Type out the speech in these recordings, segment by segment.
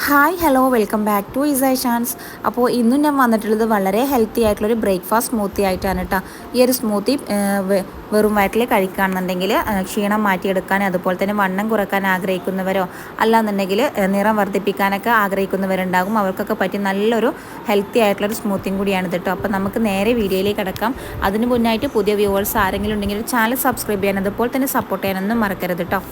Hi hello welcome back to Isai Shans. അപ്പോൾ ഇന്നും ഞാൻ വന്നിട്ടുള്ളത് വളരെ ഹെൽത്തി ആയിട്ടുള്ളൊരു ബ്രേക്ക്ഫാസ്റ്റ് സ്മൂത്തി ആയിട്ടാണ് കേട്ടോ. ഈ ഒരു സ്മൂത്തി വെറും വയറ്റിൽ കഴിക്കുകയാണെന്നുണ്ടെങ്കിൽ ക്ഷീണം മാറ്റിയെടുക്കാൻ, അതുപോലെ തന്നെ വണ്ണം കുറക്കാൻ ആഗ്രഹിക്കുന്നവരോ അല്ലാന്നുണ്ടെങ്കിൽ നിറം വർദ്ധിപ്പിക്കാനൊക്കെ ആഗ്രഹിക്കുന്നവരുണ്ടാകും. അവർക്കൊക്കെ പറ്റി നല്ലൊരു ഹെൽത്തി ആയിട്ടുള്ളൊരു സ്മൂത്തിയും കൂടിയാണ് കേട്ടോ. അപ്പോൾ നമുക്ക് നേരെ വീഡിയോയിലേക്ക് കിടക്കാം. അതിന് മുന്നായിട്ട് പുതിയ വ്യൂവേഴ്സ് ആരെങ്കിലും ഉണ്ടെങ്കിൽ ചാനൽ സബ്സ്ക്രൈബ് ചെയ്യാൻ, അതുപോലെ തന്നെ സപ്പോർട്ട് ചെയ്യാനൊന്നും മറക്കരുത് കേട്ടോ.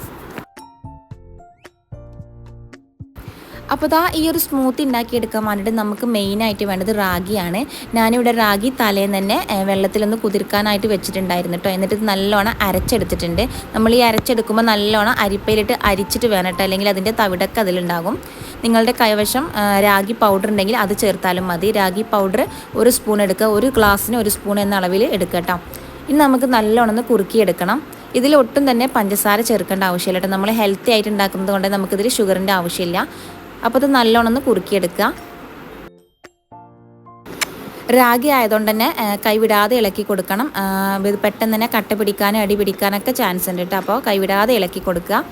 അപ്പോൾ ഈ ഒരു സ്മൂത്തി ഉണ്ടാക്കിയെടുക്കാൻ വേണ്ടിയിട്ട് നമുക്ക് മെയിനായിട്ട് വേണ്ടത് റാഗിയാണ്. ഞാനിവിടെ റാഗി തലേന്ന് തന്നെ വെള്ളത്തിലൊന്ന് കുതിർക്കാനായിട്ട് വെച്ചിട്ടുണ്ടായിരുന്നു കേട്ടോ. എന്നിട്ട് നല്ലോണം അരച്ചെടുത്തിട്ടുണ്ട്. നമ്മൾ ഈ അരച്ചെടുക്കുമ്പോൾ നല്ലോണം അരിപ്പയിലിട്ട് അരിച്ചിട്ട് വേണം കേട്ടോ, അല്ലെങ്കിൽ അതിൻ്റെ തവിടൊക്കെ അതിലുണ്ടാകും. നിങ്ങളുടെ കൈവശം റാഗി പൗഡർ ഉണ്ടെങ്കിൽ അത് ചേർത്താലും മതി. റാഗി പൗഡർ ഒരു സ്പൂൺ എടുക്കുക, ഒരു ഗ്ലാസ്സിന് ഒരു സ്പൂൺ എന്ന അളവിൽ എടുക്കുക കേട്ടോ. ഇനി നമുക്ക് നല്ലോണം ഒന്ന് കുറുക്കിയെടുക്കണം. ഇതിൽ ഒട്ടും തന്നെ പഞ്ചസാര ചേർക്കേണ്ട ആവശ്യമില്ല കേട്ടോ. നമ്മൾ ഹെൽത്തി ആയിട്ട് ഉണ്ടാക്കുന്നത് കൊണ്ട് നമുക്കിതിൽ ഷുഗറിൻ്റെ ആവശ്യമില്ല. അപ്പോൾ ഇത് നല്ലോണം ഒന്ന് കുറുക്കിയെടുക്കുക. റാഗി ആയതുകൊണ്ട് തന്നെ കൈവിടാതെ ഇളക്കി കൊടുക്കണം. പെട്ടെന്ന് തന്നെ കട്ട പിടിക്കാനും അടി പിടിക്കാനൊക്കെ ചാൻസ് ഉണ്ട് കേട്ടോ. അപ്പോൾ കൈവിടാതെ ഇളക്കി കൊടുക്കുക.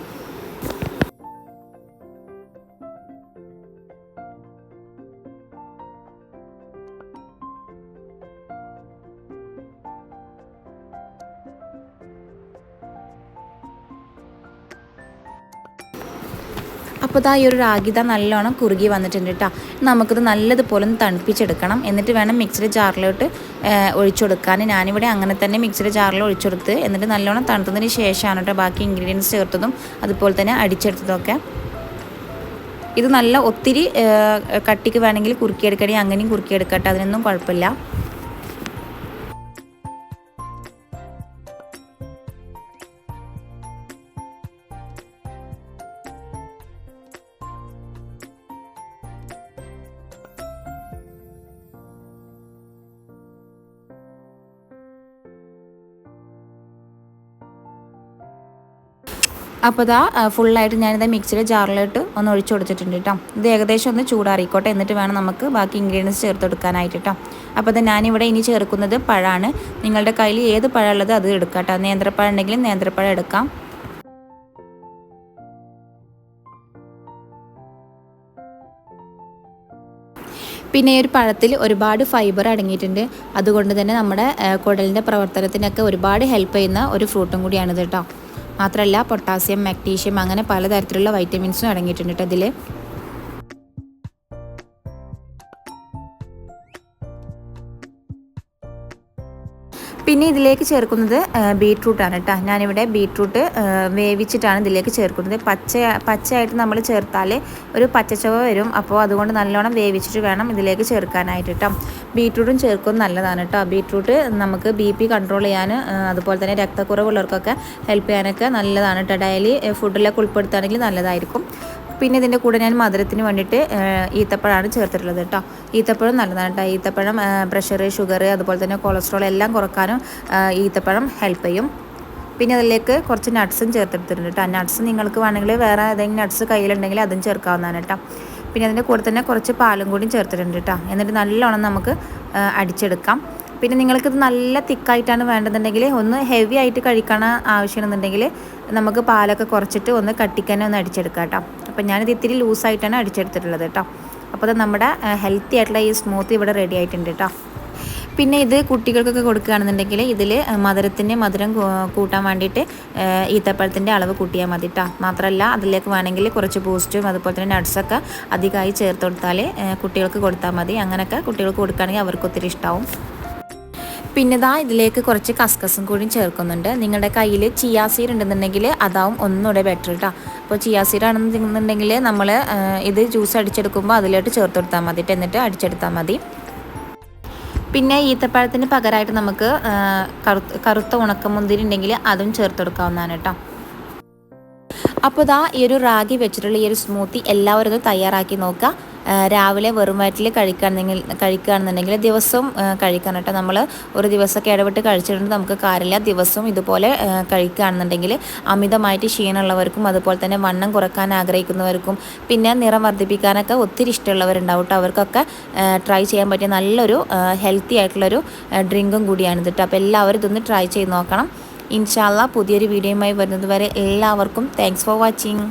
അപ്പോൾ ഈ ഒരു റാഗി നല്ലോണം കുറുകി വന്നിട്ടുണ്ട് കേട്ടോ. നമുക്കിത് നല്ലതുപോലെ ഒന്ന് തണുപ്പിച്ചെടുക്കണം. എന്നിട്ട് വേണം മിക്സിയുടെ ജാറിലോട്ട് ഒഴിച്ചെടുക്കാൻ. ഞാനിവിടെ അങ്ങനെ തന്നെ മിക്സിയുടെ ജാറിൽ ഒഴിച്ചെടുത്ത് എന്നിട്ട് നല്ലോണം തണുത്തതിന് ശേഷമാണ് കേട്ടോ ബാക്കി ഇൻഗ്രീഡിയൻസ് ചേർത്തതും അതുപോലെ തന്നെ അടിച്ചെടുത്തതൊക്കെ. ഇത് നല്ല ഒത്തിരി കട്ടിക്ക് വേണമെങ്കിൽ കുറുക്കിയെടുക്കണമെങ്കിൽ അങ്ങനെയും കുറുക്കിയെടുക്കട്ടെ, അതിനൊന്നും കുഴപ്പമില്ല. അപ്പോൾ ഫുള്ളായിട്ട് ഞാനിത് മിക്സിയുടെ ജാറിലോട്ട് ഒന്ന് ഒഴിച്ചു കൊടുത്തിട്ടുണ്ട് കേട്ടോ. ഇത് ഏകദേശം ഒന്ന് ചൂടാറിക്കോട്ടെ, എന്നിട്ട് വേണം നമുക്ക് ബാക്കി ഇൻഗ്രീഡിയൻസ് ചേർത്തെടുക്കാനായിട്ട് കേട്ടോ. അപ്പോൾ ഞാനിവിടെ ഇനി ചേർക്കുന്നത് പഴമാണ്. നിങ്ങളുടെ കയ്യിൽ ഏത് പഴം ഉള്ളത് അത് എടുക്കാം കേട്ടോ. നേന്ത്രപ്പഴം ഉണ്ടെങ്കിൽ നേന്ത്രപ്പഴം എടുക്കാം. പിന്നെ ഈ ഒരു പഴത്തിൽ ഒരുപാട് ഫൈബർ അടങ്ങിയിട്ടുണ്ട്. അതുകൊണ്ട് തന്നെ നമ്മുടെ കുടലിൻ്റെ പ്രവർത്തനത്തിനൊക്കെ ഒരുപാട് ഹെൽപ്പ് ചെയ്യുന്ന ഒരു ഫ്രൂട്ടും കൂടിയാണിത് കേട്ടോ. മാത്രമല്ല പൊട്ടാസ്യം, മാഗ്നീഷ്യം അങ്ങനെ പലതരത്തിലുള്ള വൈറ്റമിൻസും അടങ്ങിയിട്ടുണ്ട് കേട്ടോ ഇതിൽ. പിന്നെ ഇതിലേക്ക് ചേർക്കുന്നത് ബീട്രൂട്ടാണ് കേട്ടോ. ഞാനിവിടെ ബീട്രൂട്ട് വേവിച്ചിട്ടാണ് ഇതിലേക്ക് ചേർക്കുന്നത്. പച്ചയായിട്ട് നമ്മൾ ചേർത്താൽ ഒരു പച്ചച്ചവ വരും. അപ്പോൾ അതുകൊണ്ട് നല്ലോണം വേവിച്ചിട്ട് വേണം ഇതിലേക്ക് ചേർക്കാനായിട്ട് കേട്ടോ. ബീട്രൂട്ടും ചേർക്കുന്നത് നല്ലതാണ് കേട്ടോ. ബീട്രൂട്ട് നമുക്ക് BP കൺട്രോൾ ചെയ്യാൻ, അതുപോലെ തന്നെ രക്തക്കുറവുള്ളവർക്കൊക്കെ ഹെൽപ്പ് ചെയ്യാനൊക്കെ നല്ലതാണ് കേട്ടോ. ഡെയിലി ഫുഡിലൊക്കെ ഉൾപ്പെടുത്തുകയാണെങ്കിൽ നല്ലതായിരിക്കും. പിന്നെ ഇതിൻ്റെ കൂടെ ഞാൻ മധുരത്തിന് വേണ്ടിയിട്ട് ഈത്തപ്പഴമാണ് ചേർത്തിട്ടുള്ളത് കേട്ടോ. ഈത്തപ്പഴം നല്ലതാണ് കേട്ടോ. ഈത്തപ്പഴം പ്രഷർ, ഷുഗർ, അതുപോലെ തന്നെ കൊളസ്ട്രോൾ എല്ലാം കുറക്കാനും ഈത്തപ്പഴം ഹെൽപ്പ് ചെയ്യും. പിന്നെ അതിലേക്ക് കുറച്ച് നട്ട്സും ചേർത്തെടുത്തിട്ടുണ്ട് കേട്ടോ. നട്ട്സ് നിങ്ങൾക്ക് വേണമെങ്കിൽ വേറെ ഏതെങ്കിലും നട്ട്സ് കയ്യിലുണ്ടെങ്കിൽ അതും ചേർക്കാവുന്നതാണ് കേട്ടോ. പിന്നെ അതിൻ്റെ കൂടെ തന്നെ കുറച്ച് പാലും കൂടി ചേർത്തിട്ടുണ്ട് കേട്ടോ. എന്നിട്ട് നല്ലോണം നമുക്ക് അടിച്ചെടുക്കാം. പിന്നെ നിങ്ങൾക്കിത് നല്ല തിക്കായിട്ടാണ് വേണ്ടതെന്നുണ്ടെങ്കിൽ, ഒന്ന് ഹെവി ആയിട്ട് കഴിക്കാൻ ആവശ്യമാണെന്നുണ്ടെങ്കിൽ നമുക്ക് പാലൊക്കെ കുറച്ചിട്ട് ഒന്ന് കട്ടിക്കന്നെ ഒന്ന് അടിച്ചെടുക്കാം കേട്ടോ. അപ്പോൾ ഞാനിത് ഇത്തിരി ലൂസായിട്ടാണ് അടിച്ചെടുത്തിട്ടുള്ളത് കേട്ടോ. അപ്പോൾ നമ്മുടെ ഹെൽത്തി ആയിട്ടുള്ള ഈ സ്മൂത്തി ഇവിടെ റെഡി ആയിട്ടുണ്ട് കേട്ടോ. പിന്നെ ഇത് കുട്ടികൾക്കൊക്കെ കൊടുക്കുകയാണെന്നുണ്ടെങ്കിൽ ഇതിൽ മധുരം കൂട്ടാൻ വേണ്ടിയിട്ട് ഈത്തപ്പഴത്തിൻ്റെ അളവ് കൂട്ടിയാൽ മതി കേട്ടോ. മാത്രമല്ല അതിലേക്ക് വേണമെങ്കിൽ കുറച്ച് ബൂസ്റ്റും അതുപോലെ തന്നെ നട്ട്സൊക്കെ അധികമായി ചേർത്ത് കൊടുത്താൽ കുട്ടികൾക്ക് കൊടുത്താൽ മതി. അങ്ങനെയൊക്കെ കുട്ടികൾക്ക് കൊടുക്കുകയാണെങ്കിൽ അവർക്ക് ഒത്തിരി ഇഷ്ടമാവും. പിന്നെ ഇതിലേക്ക് കുറച്ച് കസ്കസും കൂടി ചേർക്കുന്നുണ്ട്. നിങ്ങളുടെ കയ്യിൽ ചിയാ സീഡ് ഉണ്ടെന്നുണ്ടെങ്കിൽ അതാവും ഒന്നുകൂടെ ബെറ്റർ കേട്ടോ. അപ്പോൾ ചിയാ സീഡ് ആണെന്നുണ്ടെങ്കിൽ നമ്മൾ ഇത് ജ്യൂസ് അടിച്ചെടുക്കുമ്പോൾ അതിലോട്ട് ചേർത്ത് കൊടുത്താൽ മതി, എന്നിട്ട് അടിച്ചെടുത്താൽ മതി. പിന്നെ ഈത്തപ്പഴത്തിന് പകരമായിട്ട് നമുക്ക് കറുത്ത ഉണക്കമുന്തിരി ഉണ്ടെങ്കിൽ അതും ചേർത്ത് കൊടുക്കാവുന്നതാണ് കേട്ടോ. അപ്പോൾ ഈ ഒരു റാഗി വെച്ചിട്ടുള്ള ഈ ഒരു സ്മൂത്തി എല്ലാവരും ഒന്ന് തയ്യാറാക്കി നോക്കുക. രാവിലെ വെറും വയറ്റിൽ കഴിക്കുകയാണെന്നുണ്ടെങ്കിൽ ദിവസവും കഴിക്കാൻ കേട്ടോ. നമ്മൾ ഒരു ദിവസമൊക്കെ ഇടവിട്ട് കഴിച്ചിട്ടുണ്ട് നമുക്ക് കാര്യമില്ല. ദിവസവും ഇതുപോലെ കഴിക്കുകയാണെന്നുണ്ടെങ്കിൽ അമിതമായിട്ട് ക്ഷീണമുള്ളവർക്കും അതുപോലെ തന്നെ വണ്ണം കുറക്കാൻ ആഗ്രഹിക്കുന്നവർക്കും പിന്നെ നിറം വർദ്ധിപ്പിക്കാനൊക്കെ ഒത്തിരി ഇഷ്ടമുള്ളവരുണ്ടാവും കേട്ടോ. അവർക്കൊക്കെ ട്രൈ ചെയ്യാൻ പറ്റിയ നല്ലൊരു ഹെൽത്തി ആയിട്ടുള്ളൊരു ഡ്രിങ്കും കൂടിയാണിത് കേട്ടോ. അപ്പോൾ എല്ലാവരും ഇതൊന്ന് ട്രൈ ചെയ്ത് നോക്കണം. ഇൻഷാ അല്ലാഹ് പുതിയൊരു വീഡിയോയുമായി വരുന്നത് വരെ എല്ലാവർക്കും താങ്ക്സ് ഫോർ വാച്ചിങ്.